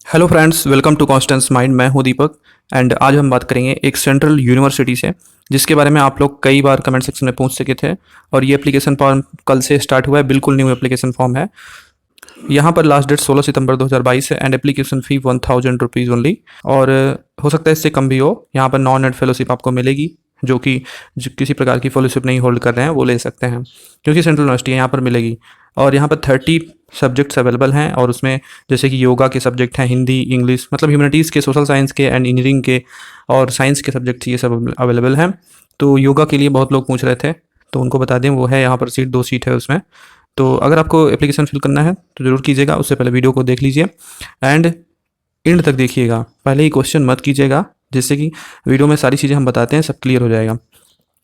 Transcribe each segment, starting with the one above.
Hello friends, welcome to Constance Mind. मैं हूं दीपक and आज हम बात करेंगे एक सेंट्रल यूनिवर्सिटी से जिसके बारे में आप लोग कई बार कमेंट सेक्शन में पूछ सके थे। और ये एप्लीकेशन फॉर्म कल से स्टार्ट हुआ है, बिल्कुल न्यू एप्लीकेशन फॉर्म है। यहाँ पर लास्ट डेट 16 सितंबर 2022 है and application fee 1000 rupees only. और हो सकता है इससे कम भी हो। यहाँ पर नॉन नेट फेलोशिप आपको मिलेगी, जो कि जो किसी प्रकार की फेलोशिप नहीं होल्ड कर रहे हैं वो ले सकते हैं, क्योंकि सेंट्रल यूनिवर्सिटी है, यहाँ पर मिलेगी। और यहाँ पर 30 सब्जेक्ट्स अवेलेबल हैं और उसमें जैसे कि योगा के सब्जेक्ट हैं, हिंदी, इंग्लिश, मतलब ह्यूमैनिटीज़ के, सोशल साइंस के एंड इंजीनियरिंग के और साइंस के सब्जेक्ट्स ये सब अवेलेबल हैं। तो योगा के लिए बहुत लोग पूछ रहे थे, तो उनको बता दें वो है यहाँ पर सीट, 2 सीट है उसमें। तो अगर आपको एप्लीकेशन फिल करना है तो ज़रूर कीजिएगा, उससे पहले वीडियो को देख लीजिए एंड एंड तक देखिएगा। पहले ही क्वेश्चन मत कीजिएगा, जिससे कि वीडियो में सारी चीज़ें हम बताते हैं सब क्लियर हो जाएगा।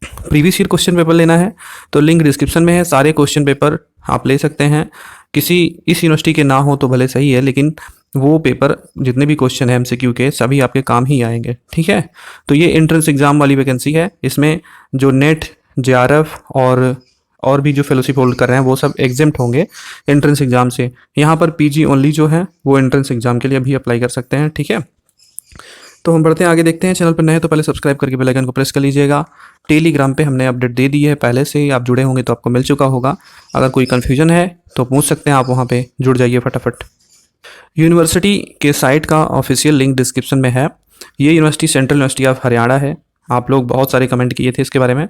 प्रीवियस ईयर क्वेश्चन पेपर लेना है तो लिंक डिस्क्रिप्शन में है, सारे क्वेश्चन पेपर आप ले सकते हैं। किसी इस यूनिवर्सिटी के ना हो तो भले सही है, लेकिन वो पेपर जितने भी क्वेश्चन है एमसीक्यू के सभी आपके काम ही आएंगे, ठीक है। तो ये एंट्रेंस एग्जाम वाली वैकेंसी है। इसमें जो नेट, जेआरएफ और भी जो फेलोशिप होल्ड कर रहे हैं वो सब एग्जेम्प्ट होंगे एंट्रेंस एग्जाम से। यहाँ पर पीजी ओनली जो है वो एंट्रेंस एग्जाम के लिए भी अप्लाई कर सकते हैं, ठीक है। तो हम बढ़ते हैं आगे, देखते हैं। चैनल पर नए तो पहले सब्सक्राइब करके बेल आइकन को प्रेस कर लीजिएगा। टेलीग्राम पे हमने अपडेट दे दी है, पहले से ही आप जुड़े होंगे तो आपको मिल चुका होगा। अगर कोई कन्फ्यूजन है तो पूछ सकते हैं, आप वहाँ पे जुड़ जाइए फटाफट। यूनिवर्सिटी के साइट का ऑफिशियल लिंक डिस्क्रिप्शन में है। ये university central university of Haryana है। आप लोग बहुत सारे कमेंट किए थे इसके बारे में,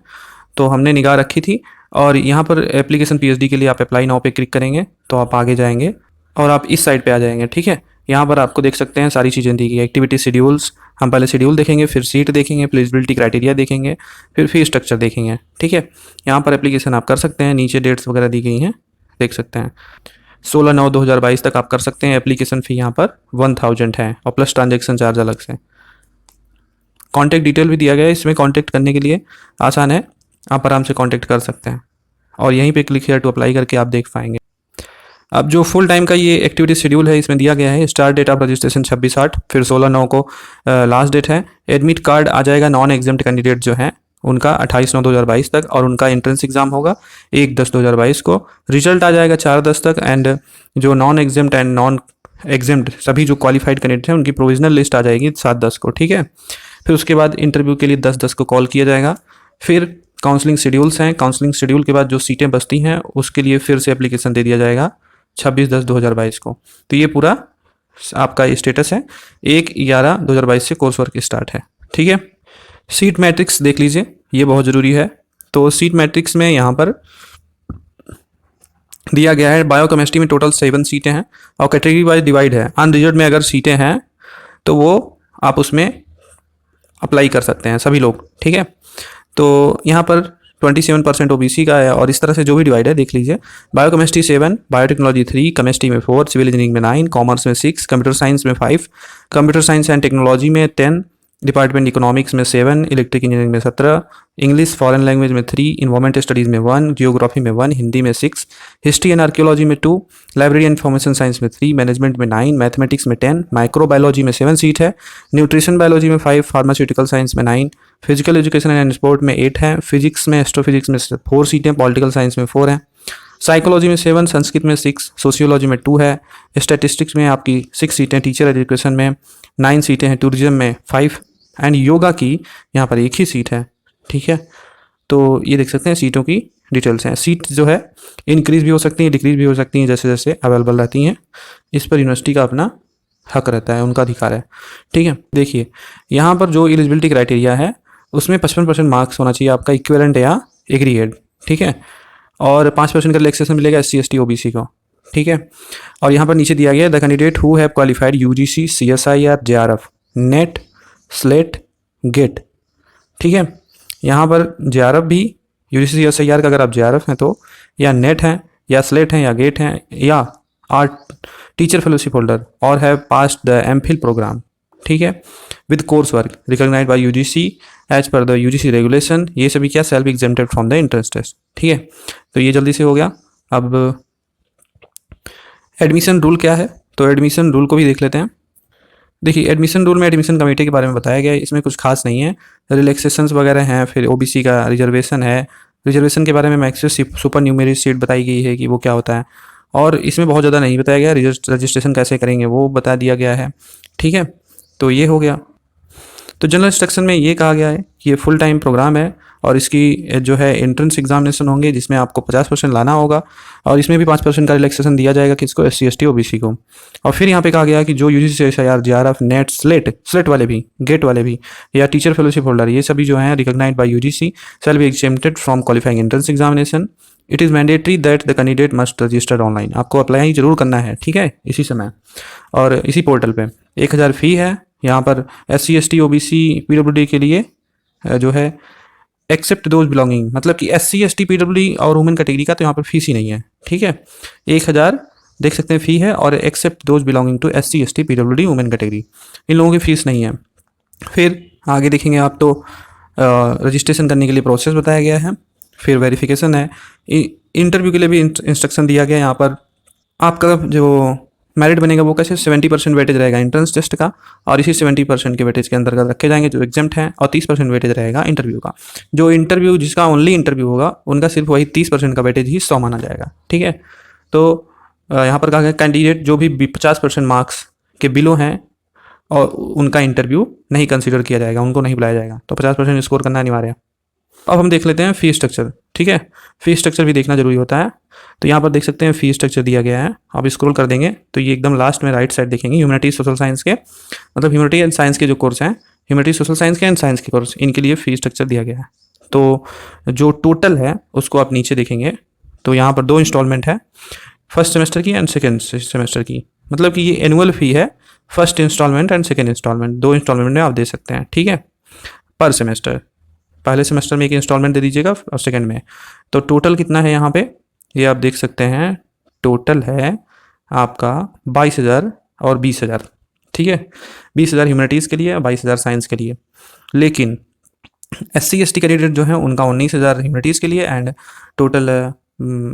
तो हमने निगाह रखी थी। और यहाँ पर एप्लीकेशन पीएचडी के लिए आप अप्लाई नाउ पे क्लिक करेंगे तो आप आगे जाएंगे और आप इस साइड पे आ जाएंगे, ठीक है। यहाँ पर आपको देख सकते हैं सारी चीज़ें दी गई, एक्टिविटी शेड्यूल्स। हम पहले शेड्यूल देखेंगे, फिर सीट देखेंगे, एलिजिबिलिटी क्राइटेरिया देखेंगे, फिर फी स्ट्रक्चर देखेंगे, ठीक है। यहाँ पर एप्लीकेशन आप कर सकते हैं, नीचे डेट्स वगैरह दी गई हैं, देख सकते हैं। 16/9/2022 तक आप कर सकते हैं। एप्लीकेशन फ़ी यहाँ पर 1000 है और प्लस ट्रांजेक्शन चार्ज अलग से। कॉन्टैक्ट डिटेल भी दिया गया है इसमें, कॉन्टैक्ट करने के लिए आसान है, आप आराम से कॉन्टैक्ट कर सकते हैं। और यहीं पे क्लिक हियर टू अप्लाई करके आप देख पाएंगे। अब जो फुल टाइम का ये एक्टिविटी शेड्यूल है इसमें दिया गया है। स्टार्ट डेट ऑफ रजिस्ट्रेशन 26/8, फिर 16/9 को लास्ट डेट है। एडमिट कार्ड आ जाएगा नॉन एग्जाम्ड कैंडिडेट जो हैं उनका 28/9/2022 तक, और उनका एंट्रेंस एग्जाम होगा 1/10/2022 को। रिजल्ट आ जाएगा 4/10 तक। एंड जो non examined and non examined सभी जो क्वालिफाइड कैंडिडेट हैं उनकी प्रोविजनल लिस्ट आ जाएगी 7/10 को, ठीक है। फिर उसके बाद इंटरव्यू के लिए 10/10 को कॉल किया जाएगा। फिर काउंसलिंग शेड्यूल्स हैं। काउंसलिंग शेड्यूल के बाद जो सीटें बचती हैं उसके लिए फिर से एप्लीकेशन दे दिया जाएगा 26/10/2022 को। तो ये पूरा आपका स्टेटस है। 1/11/2022 से कोर्स वर्क स्टार्ट है, ठीक है। सीट मैट्रिक्स देख लीजिए, ये बहुत ज़रूरी है। तो सीट मैट्रिक्स में यहाँ पर दिया गया है, बायोकेमिस्ट्री में टोटल 7 सीटें हैं और कैटेगरी वाइज डिवाइड है। अनरिजर्व में अगर सीटें हैं तो वो आप उसमें अप्लाई कर सकते हैं सभी लोग, ठीक है। तो यहाँ पर 27% ओबीसी का है और इस तरह से जो भी डिवाइड है देख लीजिए। बायोकेमिस्ट्री 7, बायोटेक्नोलॉजी 3, केमिस्ट्री में 4, सिविल इंजीनियरिंग में 9, कॉमर्स में 6, कंप्यूटर साइंस में 5, कंप्यूटर साइंस एंड टेक्नोलॉजी में 10, डिपार्टमेंट इकोनॉमिक्स में 7, इलेक्ट्रिक इंजीनियरिंग में 17, इंग्लिश फॉरेन लैंग्वेज में 3, इन्वायरमेंट स्टडीज़ में 1, जियोग्राफी में 1, हिंदी में 6, हिस्ट्री एंड आर्कियोलॉजी में 2, लाइब्रेरी एंड इंफॉर्मेशन साइंस में 3, मैनेजमेंट में 9, मैथमेटिक्स में 10, माइक्रोबायोलॉजी में 7 सीट है, न्यूट्रिशन बायोलॉजी में 5, फार्मास्यूटिकल साइंस में 9, फिजिकल एजुकेशन एंड स्पोर्ट में 8 है, फिजिक्स में, एस्ट्रोफिजिक्स में 4 सीटें, पॉलिटिकल साइंस में 4 हैं, साइकोलॉजी में 7, संस्कृत में 6, सोशियोलॉजी में 2 है, स्टैटिस्टिक्स में आपकी 6 सीटें, टीचर एजुकेशन में 9 सीटें हैं, टूरिज्म में 5 एंड योगा की यहाँ पर 1 ही सीट है, ठीक है। तो ये देख सकते हैं सीटों की डिटेल्स हैं। सीट जो है इंक्रीज भी हो सकती हैं, डिक्रीज भी हो सकती हैं, जैसे जैसे अवेलेबल रहती हैं। इस पर यूनिवर्सिटी का अपना हक रहता है, उनका अधिकार है, ठीक है। देखिए यहाँ पर जो एलिजिबिलिटी क्राइटेरिया है उसमें 55% मार्क्स होना चाहिए आपका इक्विवेलेंट या एग्रीगेट, ठीक है। और 5% का रिलैक्सेशन मिलेगा SC ST OBC को, ठीक है। और यहाँ पर नीचे दिया गया the candidate who have qualified UGC CSIR JRF NET SLET GATE, ठीक है। यहाँ पर JRF भी, UGC CSIR का अगर आप JRF हैं तो, या नेट हैं या स्लेट हैं या गेट हैं, या आर टीचर फेलोशिप होल्डर और have passed the MPhil programme, ठीक है, with course work recognised by UGC as per the UGC regulation. ये सभी क्या self exempted from the entrance test, ठीक है। तो ये जल्दी से हो गया। अब एडमिशन रूल क्या है, तो एडमिशन रूल को भी देख लेते हैं। देखिए एडमिशन रूल में एडमिशन कमेटी के बारे में बताया गया है, इसमें कुछ खास नहीं है। रिलैक्सेशंस वगैरह हैं, फिर OBC का रिजर्वेशन है। रिजर्वेशन के बारे में मैक्सिमम सुपर न्यूमेरी सीट बताई गई है कि वो क्या होता है। और इसमें बहुत ज़्यादा नहीं बताया गया, रजिस्ट्रेशन कैसे करेंगे वो बता दिया गया है। ठीक है, तो ये हो गया। तो जनरल इंस्ट्रक्शन में ये कहा गया है कि ये फुल टाइम प्रोग्राम है और इसकी जो है एंट्रेंस एग्जामिनेशन होंगे जिसमें आपको 50% लाना होगा और इसमें भी 5% का रिलैक्सेशन दिया जाएगा किसको, SC ST OBC को। और फिर यहाँ पे कहा गया कि जो UGC SIR JRF NET slate वाले भी, गेट वाले भी या टीचर फेलोशिप होल्डर, ये सभी जो हैं recognised by UGC shall be exempted from qualifying entrance examination. It is mandatory that the candidate must register online. आपको अप्लाई जरूर करना है, ठीक है, इसी समय और इसी पोर्टल पे। 1000 फ़ी है यहाँ पर। SC ST OBC PWD के लिए जो है एक्सेप्ट दोज बिलोंगिंग, मतलब कि SC ST PWD और वुमेन कैटेगरी का तो यहाँ पर फीस ही नहीं है। ठीक है, 1000 देख सकते हैं फ़ी है और except those belonging to SC ST PWD women category, इन लोगों की फ़ीस नहीं है। फिर आगे देखेंगे आप तो रजिस्ट्रेशन करने के लिए प्रोसेस बताया गया है, फिर वेरिफिकेशन है, इंटरव्यू के लिए भी इंस्ट्रक्शन दिया गया है। यहाँ पर आपका जो मेरिट बनेगा वो कैसे, 70% वेटेज रहेगा एंट्रेंस टेस्ट का और इसी 70% के वेटेज के अंतर्गत रखे जाएंगे जो एग्जाम्ट हैं, और 30% वेटेज रहेगा इंटरव्यू का। जो इंटरव्यू जिसका ओनली इंटरव्यू होगा उनका सिर्फ वही 30% का वेटेज ही 100 माना जाएगा। ठीक है, तो यहाँ पर कहा गया कैंडिडेट जो भी 50% मार्क्स के बिलो हैं और उनका इंटरव्यू नहीं कंसिडर किया जाएगा, उनको नहीं बुलाया जाएगा। तो 50% स्कोर करना अनिवार्य है। अब हम देख लेते हैं फ़ी स्ट्रक्चर। ठीक है, फ़ी स्ट्रक्चर भी देखना जरूरी होता है। तो यहाँ पर देख सकते हैं फ़ी स्ट्रक्चर दिया गया है। आप स्क्रॉल कर देंगे तो ये एकदम लास्ट में राइट साइड देखेंगे, ह्यूमैनिटी सोशल साइंस के, मतलब ह्यूमैनिटी एंड साइंस के जो कोर्स हैं, ह्यूमैनिटी सोशल साइंस के एंड साइंस के कोर्स, इनके लिए फ़ी स्ट्रक्चर दिया गया है। तो जो टोटल है उसको आप नीचे देखेंगे तो यहाँ पर 2 इंस्टॉलमेंट है, फर्स्ट सेमेस्टर की एंड सेकेंड सेमेस्टर की। मतलब कि ये एनुअल फ़ी है, first instalment and second instalment, 2 instalment में आप दे सकते हैं। ठीक है, पर सेमेस्टर, पहले सेमेस्टर में एक इंस्टॉलमेंट दे दीजिएगा और सेकंड में। तो टोटल कितना है यहाँ पे, ये आप देख सकते हैं, टोटल है आपका 22,000 और 20,000। ठीक है, 20,000 ह्यूमैनिटीज़ के लिए, 22,000 साइंस के लिए। लेकिन SC ST कैंडिडेट जो है उनका 19,000 ह्यूमैनिटीज़ के लिए एंड टोटल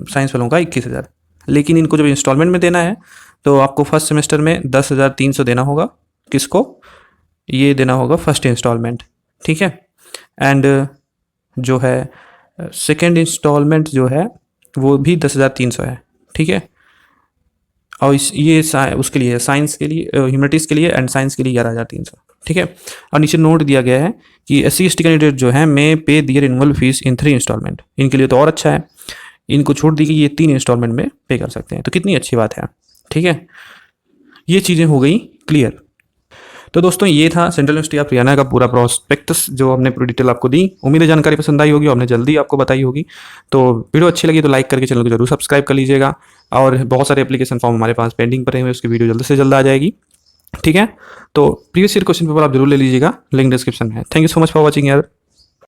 साइंस वालों का 21,000। लेकिन इनको जब इंस्टॉलमेंट में देना है तो आपको फर्स्ट सेमेस्टर में 10,300 देना होगा। किसको, ये देना होगा फर्स्ट इंस्टॉलमेंट। ठीक है, एंड जो है सेकेंड इंस्टॉलमेंट जो है वो भी 10,300 है। ठीक है, और ये उसके लिए साइंस के लिए, ह्यूमैनिटीज़ के लिए एंड साइंस के लिए 11,300। ठीक है, और नीचे नोट दिया गया है कि SC ST कैंडिडेट जो है मे पे दियर एनुअल फीस इन 3 इंस्टॉलमेंट। इनके लिए तो और अच्छा है, इनको छूट दी कि ये 3 इंस्टॉलमेंट में पे कर सकते हैं। तो कितनी अच्छी बात है। ठीक है, ये चीज़ें हो गई क्लियर। तो दोस्तों ये था सेंट्रल यूनिवर्सिटी ऑफ हरियाणा का पूरा प्रोस्पेक्टस जो हमने पूरी डिटेल आपको दी। उम्मीद है जानकारी पसंद आई होगी और हमने जल्दी आपको बताई होगी। तो वीडियो अच्छी लगी तो लाइक करके चैनल को जरूर सब्सक्राइब कर लीजिएगा। और बहुत सारे एप्लीकेशन फॉर्म हमारे पास पेंडिंग पड़े हुए, उसकी वीडियो जल्द से जल्द आ जाएगी। ठीक है, तो प्रीवियस ईयर क्वेश्चन पेपर आप जरूर ले लीजिएगा, लिंक डिस्क्रिप्शन में है। Thank you so much for watching यार।